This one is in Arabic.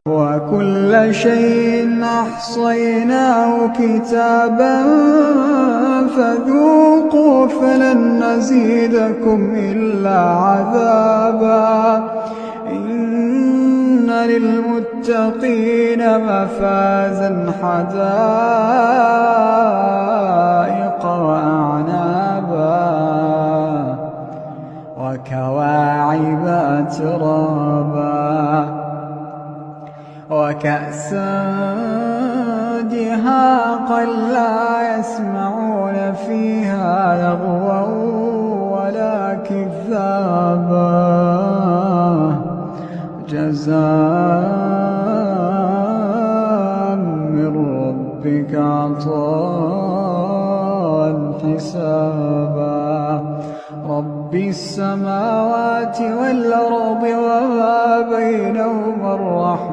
وكل شيء أحصيناه كتابا فذوقوا فلن نزيدكم إلا عذابا إن للمتقين مفازا حدائق وأعنابا وكواعب أترابا وكأسا دهاقا لا يسمعون فيها لغوا ولا كذابا جزاء من ربك عطاء حسابا رب السماوات والأرض وما بينهما الرحمن